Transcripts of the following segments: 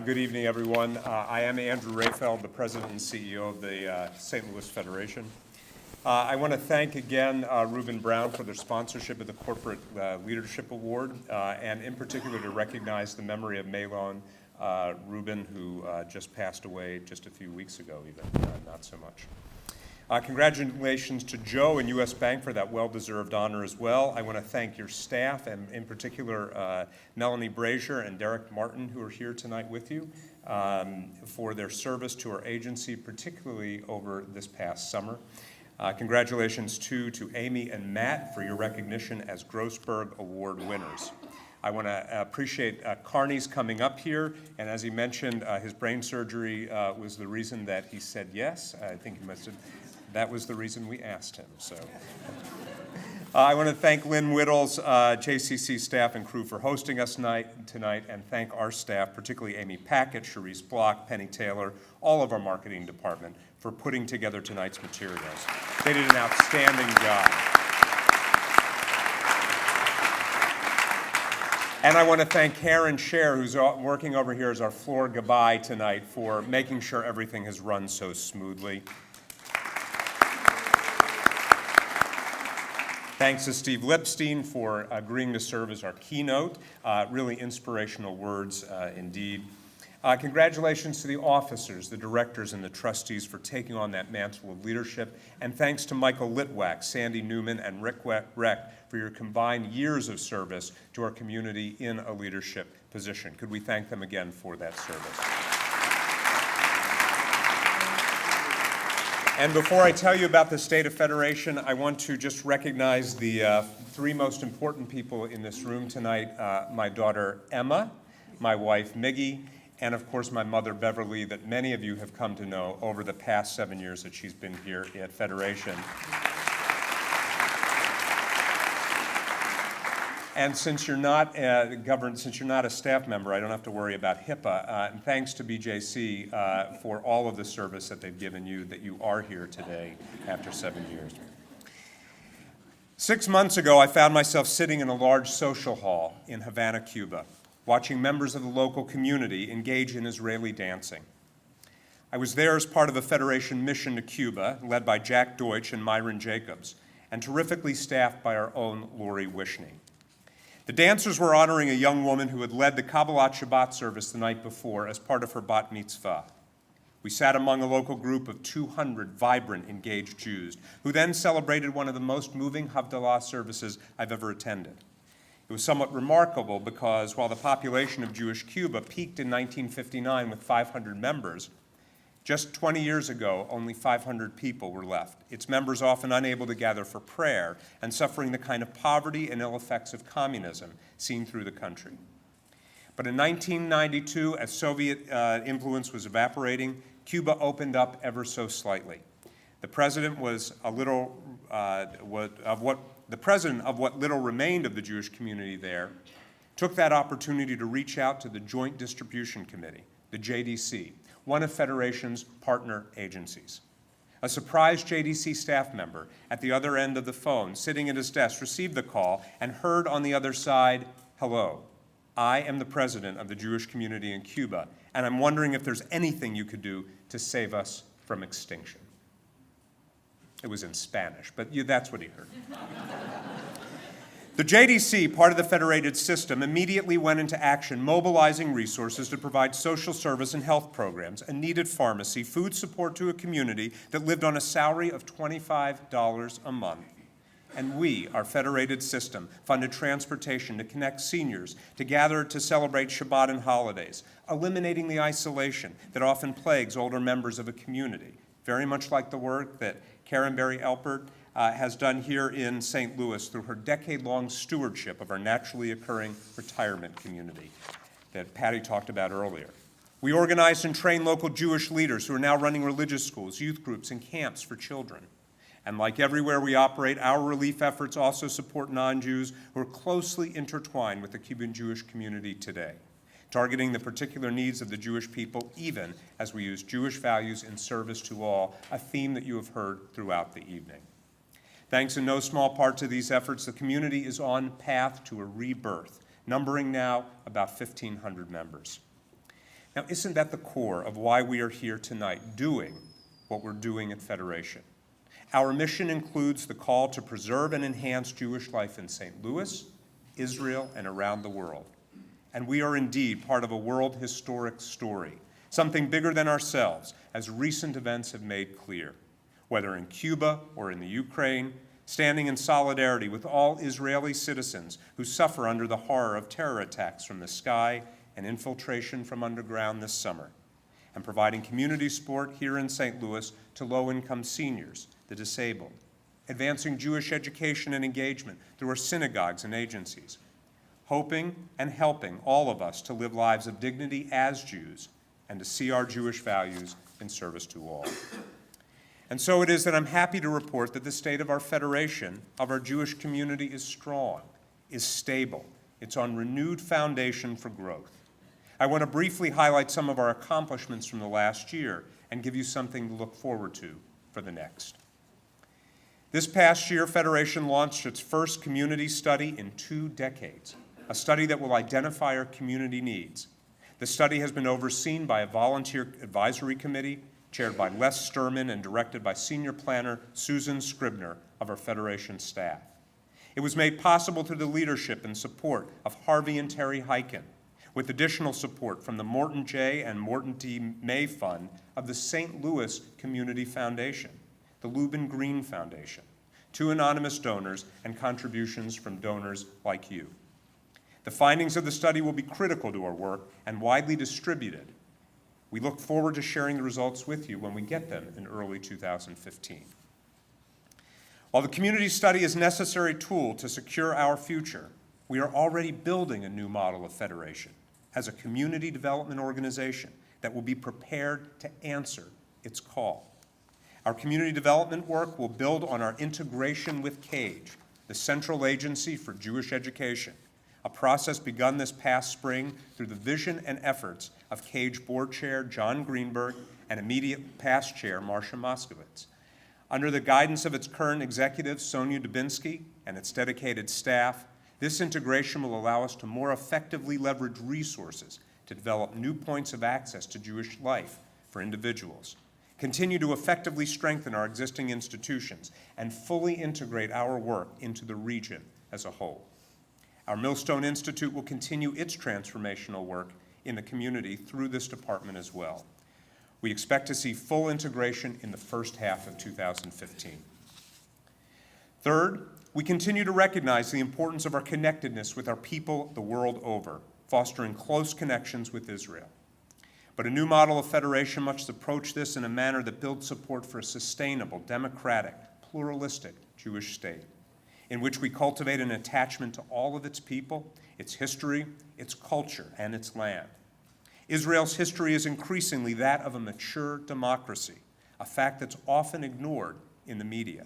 Good evening, everyone. I am Andrew Rayfeld, the President and CEO of the St. Louis Federation. I want to thank again Reuben Brown for their sponsorship of the Corporate Leadership Award, and in particular to recognize the memory of Mahlon Reuben, who just passed away just a few weeks ago, even, not so much. Congratulations to Joe and U.S. Bank for that well-deserved honor as well. I want to thank your staff, and in particular Melanie Brazier and Derek Martin, who are here tonight with you, for their service to our agency, particularly over this past summer. Congratulations too to Amy and Matt for your recognition as Grossberg Award winners. I want to appreciate Carney's coming up here, and as he mentioned, his brain surgery was the reason that he said yes. I think he must have. That was the reason we asked him. So, I want to thank Lynn Whittles, JCC staff and crew for hosting us tonight, and thank our staff, particularly Amy Packett, Cherise Block, Penny Taylor, all of our marketing department for putting together tonight's materials. They did an outstanding job. And I want to thank Karen Scher, who's working over here as our floor goodbye tonight, for making sure everything has run so smoothly. Thanks to Steve Lipstein for agreeing to serve as our keynote. Really inspirational words indeed. Congratulations to the officers, the directors, and the trustees for taking on that mantle of leadership. And thanks to Michael Litwack, Sandy Newman, and Rick Reck for your combined years of service to our community in a leadership position. Could we thank them again for that service? And before I tell you about the State of Federation, I want to just recognize the three most important people in this room tonight. My daughter, Emma, my wife, Miggy, and of course my mother, Beverly, that many of you have come to know over the past 7 years that she's been here at Federation. And since you're not a staff member, I don't have to worry about HIPAA. And thanks to BJC for all of the service that they've given you, that you are here today after 7 years. 6 months ago, I found myself sitting in a large social hall in Havana, Cuba, watching members of the local community engage in Israeli dancing. I was there as part of a Federation mission to Cuba, led by Jack Deutsch and Myron Jacobs, and terrifically staffed by our own Lori Wishney. The dancers were honoring a young woman who had led the Kabbalat Shabbat service the night before as part of her bat mitzvah. We sat among a local group of 200 vibrant, engaged Jews, who then celebrated one of the most moving Havdalah services I've ever attended. It was somewhat remarkable because while the population of Jewish Cuba peaked in 1959 with 500 members, just 20 years ago, only 500 people were left, its members often unable to gather for prayer and suffering the kind of poverty and ill effects of communism seen through the country. But in 1992, as Soviet influence was evaporating, Cuba opened up ever so slightly. The president of what little remained of the Jewish community there took that opportunity to reach out to the Joint Distribution Committee, the JDC, one of Federation's partner agencies. A surprised JDC staff member at the other end of the phone, sitting at his desk, received the call and heard on the other side, "Hello, I am the president of the Jewish community in Cuba, and I'm wondering if there's anything you could do to save us from extinction." It was in Spanish, but that's what he heard. The JDC, part of the federated system, immediately went into action, mobilizing resources to provide social service and health programs, a needed pharmacy, food support to a community that lived on a salary of $25 a month. And we, our federated system, funded transportation to connect seniors, to gather to celebrate Shabbat and holidays, eliminating the isolation that often plagues older members of a community, very much like the work that Karen Berry Elpert has done here in St. Louis through her decade-long stewardship of our naturally occurring retirement community that Patty talked about earlier. We organized and trained local Jewish leaders who are now running religious schools, youth groups, and camps for children. And like everywhere we operate, our relief efforts also support non-Jews who are closely intertwined with the Cuban Jewish community today, targeting the particular needs of the Jewish people, even as we use Jewish values in service to all, a theme that you have heard throughout the evening. Thanks in no small part to these efforts, the community is on path to a rebirth, numbering now about 1,500 members. Now, isn't that the core of why we are here tonight, doing what we're doing at Federation? Our mission includes the call to preserve and enhance Jewish life in St. Louis, Israel, and around the world. And we are indeed part of a world historic story, something bigger than ourselves, as recent events have made clear. Whether in Cuba or in the Ukraine, standing in solidarity with all Israeli citizens who suffer under the horror of terror attacks from the sky and infiltration from underground this summer, and providing community support here in St. Louis to low-income seniors, the disabled, advancing Jewish education and engagement through our synagogues and agencies, hoping and helping all of us to live lives of dignity as Jews and to see our Jewish values in service to all. And so it is that I'm happy to report that the state of our federation, of our Jewish community, is strong, is stable. It's on renewed foundation for growth. I want to briefly highlight some of our accomplishments from the last year and give you something to look forward to for the next. This past year, Federation launched its first community study in 2 decades, a study that will identify our community needs. The study has been overseen by a volunteer advisory committee chaired by Les Sturman and directed by senior planner Susan Scribner of our Federation staff. It was made possible through the leadership and support of Harvey and Terry Hyken, with additional support from the Morton J. and Morton D. May Fund of the St. Louis Community Foundation, the Lubin Green Foundation, 2 anonymous donors, and contributions from donors like you. The findings of the study will be critical to our work and widely distributed. We look forward to sharing the results with you when we get them in early 2015. While the community study is a necessary tool to secure our future, we are already building a new model of Federation as a community development organization that will be prepared to answer its call. Our community development work will build on our integration with CAGE, the Central Agency for Jewish Education, a process begun this past spring through the vision and efforts of CAGE Board Chair John Greenberg and immediate past Chair Marcia Moskowitz. Under the guidance of its current executive, Sonia Dubinsky, and its dedicated staff, this integration will allow us to more effectively leverage resources to develop new points of access to Jewish life for individuals, continue to effectively strengthen our existing institutions, and fully integrate our work into the region as a whole. Our Millstone Institute will continue its transformational work in the community through this department as well. We expect to see full integration in the first half of 2015. Third, we continue to recognize the importance of our connectedness with our people the world over, fostering close connections with Israel. But a new model of federation must approach this in a manner that builds support for a sustainable, democratic, pluralistic Jewish state, in which we cultivate an attachment to all of its people, its history, its culture, and its land. Israel's history is increasingly that of a mature democracy, a fact that's often ignored in the media.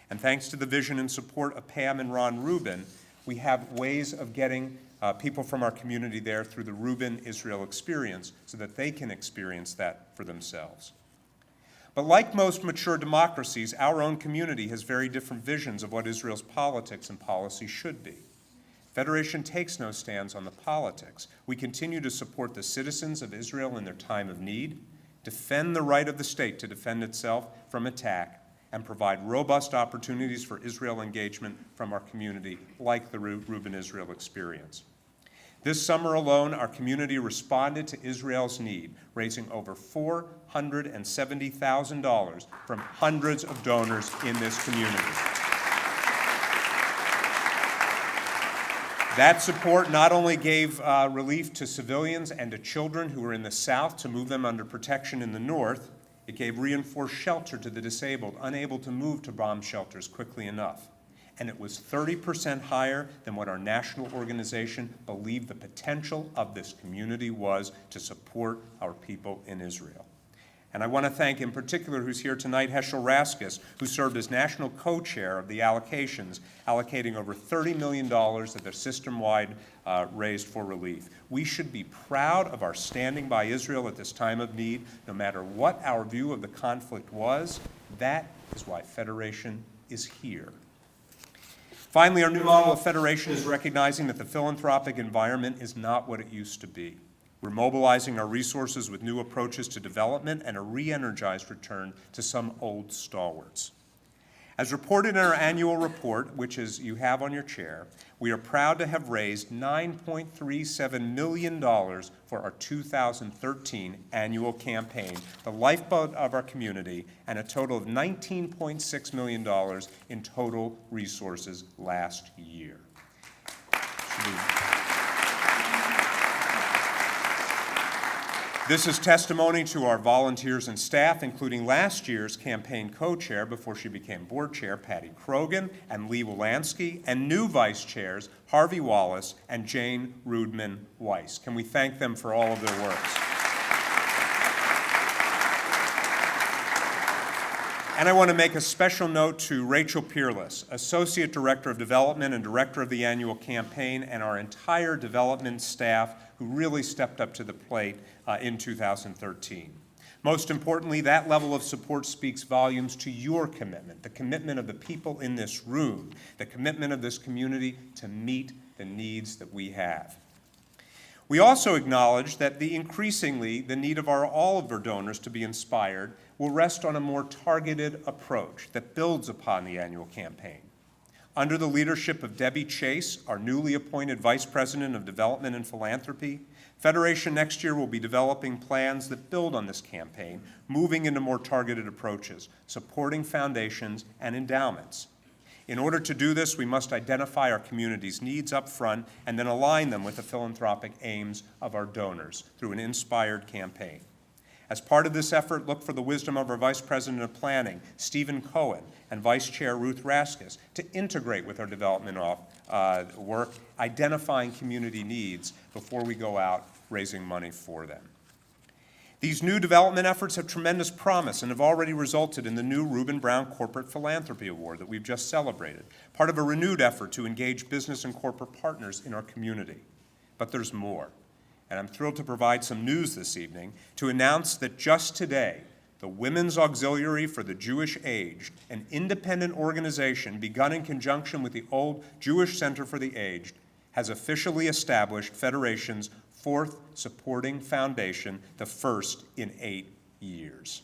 And thanks to the vision and support of Pam and Ron Rubin, we have ways of getting people from our community there through the Rubin Israel Experience so that they can experience that for themselves. But like most mature democracies, our own community has very different visions of what Israel's politics and policy should be. Federation takes no stands on the politics. We continue to support the citizens of Israel in their time of need, defend the right of the state to defend itself from attack, and provide robust opportunities for Israel engagement from our community, like the Rubin Israel Experience. This summer alone, our community responded to Israel's need, raising over $470,000 from hundreds of donors in this community. That support not only gave relief to civilians and to children who were in the south to move them under protection in the north, it gave reinforced shelter to the disabled, unable to move to bomb shelters quickly enough. And it was 30% higher than what our national organization believed the potential of this community was to support our people in Israel. And I want to thank, in particular, who's here tonight, Heschel Raskus, who served as national co-chair of the allocations, allocating over $30 million that they're system-wide raised for relief. We should be proud of our standing by Israel at this time of need, no matter what our view of the conflict was. That is why Federation is here. Finally, our new model of Federation is recognizing that the philanthropic environment is not what it used to be. We're mobilizing our resources with new approaches to development and a re-energized return to some old stalwarts. As reported in our annual report, which is you have on your chair, we are proud to have raised $9.37 million for our 2013 annual campaign, the lifeblood of our community, and a total of $19.6 million in total resources last year. This is testimony to our volunteers and staff, including last year's campaign co-chair before she became board chair, Patty Krogan and Lee Wolansky, and new vice chairs, Harvey Wallace and Jane Rudman Weiss. Can we thank them for all of their works? And I want to make a special note to Rachel Peerless, Associate Director of Development and Director of the annual campaign, and our entire development staff who really stepped up to the plate in 2013. Most importantly, that level of support speaks volumes to your commitment, the commitment of the people in this room, the commitment of this community to meet the needs that we have. We also acknowledge that increasingly the need of all of our donors to be inspired will rest on a more targeted approach that builds upon the annual campaign. Under the leadership of Debbie Chase, our newly appointed Vice President of Development and Philanthropy, Federation next year will be developing plans that build on this campaign, moving into more targeted approaches, supporting foundations and endowments. In order to do this, we must identify our community's needs up front and then align them with the philanthropic aims of our donors through an inspired campaign. As part of this effort, look for the wisdom of our Vice President of Planning, Stephen Cohen, and Vice Chair Ruth Raskus to integrate with our development work, identifying community needs before we go out raising money for them. These new development efforts have tremendous promise and have already resulted in the new Reuben Brown Corporate Philanthropy Award that we've just celebrated, part of a renewed effort to engage business and corporate partners in our community. But there's more. And I'm thrilled to provide some news this evening to announce that just today, the Women's Auxiliary for the Jewish Aged, an independent organization begun in conjunction with the old Jewish Center for the Aged, has officially established Federation's fourth supporting foundation, the first in 8 years.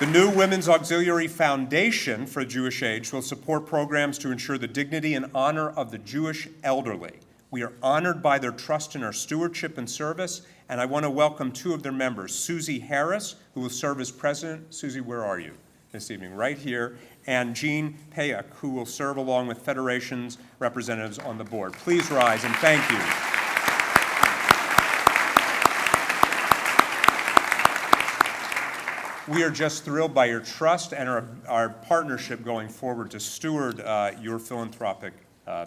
The new Women's Auxiliary Foundation for Jewish Aged will support programs to ensure the dignity and honor of the Jewish elderly. We are honored by their trust in our stewardship and service, and I want to welcome two of their members, Susie Harris, who will serve as president. Susie, where are you this evening? Right here. And Jean Payuk, who will serve along with Federation's representatives on the board. Please rise and thank you. We are just thrilled by your trust and our partnership going forward to steward your philanthropic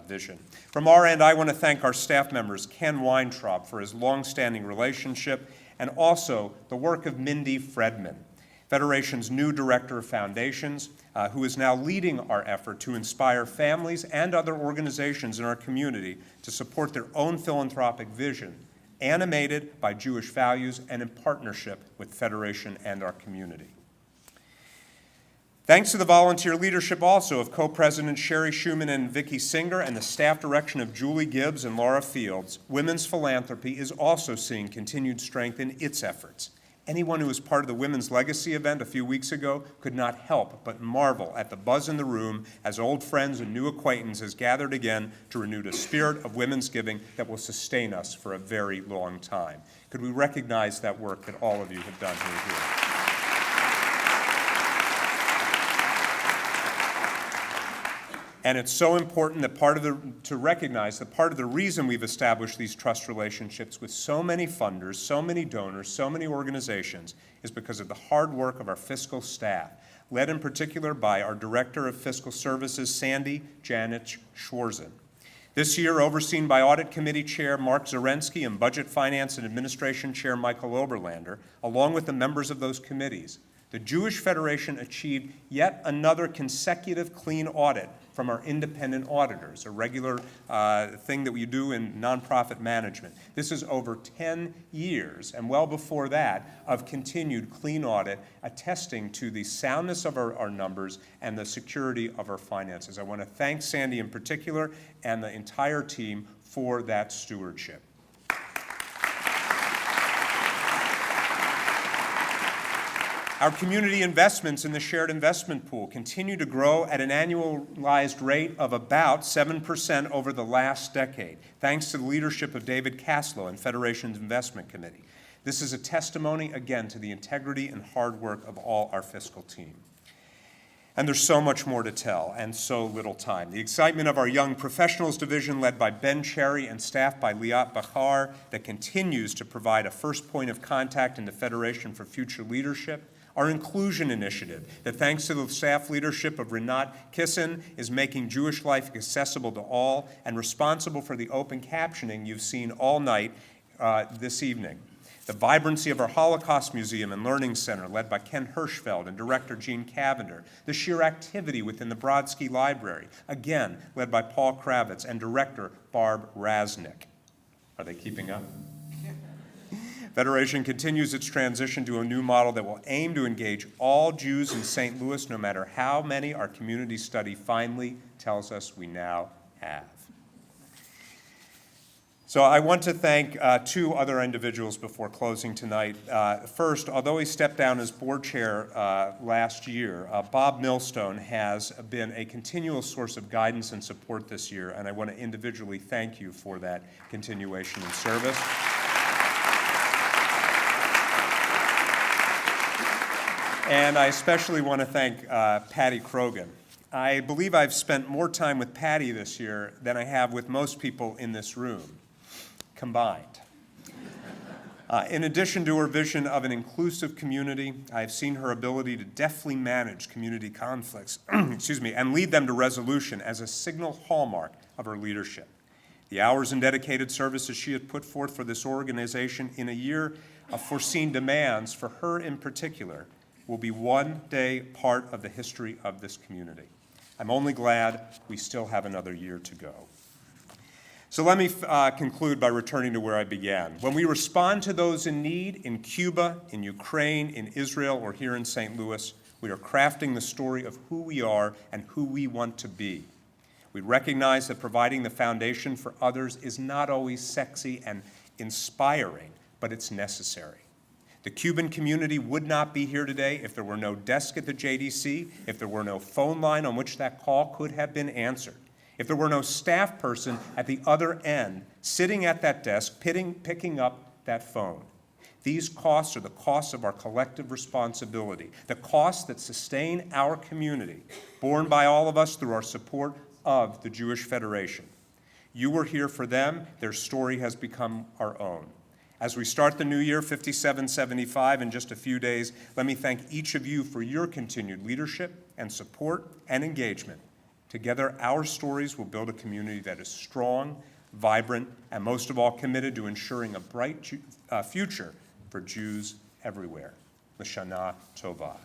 vision. From our end, I want to thank our staff members, Ken Weintraub, for his longstanding relationship, and also the work of Mindy Fredman, Federation's new Director of Foundations, who is now leading our effort to inspire families and other organizations in our community to support their own philanthropic vision, animated by Jewish values and in partnership with Federation and our community. Thanks to the volunteer leadership also of co-presidents Sherry Schuman and Vicki Singer and the staff direction of Julie Gibbs and Laura Fields, women's philanthropy is also seeing continued strength in its efforts. Anyone who was part of the Women's Legacy event a few weeks ago could not help but marvel at the buzz in the room as old friends and new acquaintances gathered again to renew the spirit of women's giving that will sustain us for a very long time. Could we recognize that work that all of you have done here? And it's so important that to recognize that part of the reason we've established these trust relationships with so many funders, so many donors, so many organizations is because of the hard work of our fiscal staff, led in particular by our Director of Fiscal Services, Sandy Janet Schwarzen. This year, overseen by Audit Committee Chair Mark Zarensky and Budget Finance and Administration Chair Michael Oberlander, along with the members of those committees, the Jewish Federation achieved yet another consecutive clean audit from our independent auditors, a regular thing that we do in nonprofit management. This is over 10 years, and well before that, of continued clean audit, attesting to the soundness of our numbers and the security of our finances. I want to thank Sandy in particular and the entire team for that stewardship. Our community investments in the shared investment pool continue to grow at an annualized rate of about 7% over the last decade, thanks to the leadership of David Kaslow and Federation's Investment Committee. This is a testimony, again, to the integrity and hard work of all our fiscal team. And there's so much more to tell, and so little time. The excitement of our Young Professionals Division, led by Ben Cherry and staffed by Liat Bachar, that continues to provide a first point of contact in the Federation for future leadership. Our Inclusion Initiative, that thanks to the staff leadership of Rinat Kissen, is making Jewish life accessible to all and responsible for the open captioning you've seen all night this evening. The vibrancy of our Holocaust Museum and Learning Center, led by Ken Hirschfeld and Director Gene Cavender. The sheer activity within the Brodsky Library, again, led by Paul Kravitz and Director Barb Rasnick. Are they keeping up? Federation continues its transition to a new model that will aim to engage all Jews in St. Louis, no matter how many our community study finally tells us we now have. So I want to thank two other individuals before closing tonight. First, although he stepped down as board chair last year, Bob Millstone has been a continual source of guidance and support this year, and I want to individually thank you for that continuation in service. And I especially want to thank Patty Krogan. I believe I've spent more time with Patty this year than I have with most people in this room, combined. In addition to her vision of an inclusive community, I've seen her ability to deftly manage community conflicts and lead them to resolution as a signal hallmark of her leadership. The hours and dedicated services she has put forth for this organization in a year of foreseen demands for her in particular will be one day part of the history of this community. I'm only glad we still have another year to go. So let me conclude by returning to where I began. When we respond to those in need in Cuba, in Ukraine, in Israel, or here in St. Louis, we are crafting the story of who we are and who we want to be. We recognize that providing the foundation for others is not always sexy and inspiring, but it's necessary. The Cuban community would not be here today if there were no desk at the JDC, if there were no phone line on which that call could have been answered, if there were no staff person at the other end sitting at that desk picking up that phone. These costs are the costs of our collective responsibility, the costs that sustain our community, borne by all of us through our support of the Jewish Federation. You were here for them. Their story has become our own. As we start the new year, 5775, in just a few days, let me thank each of you for your continued leadership and support and engagement. Together, our stories will build a community that is strong, vibrant, and most of all committed to ensuring a bright future for Jews everywhere. L'Shana Tova.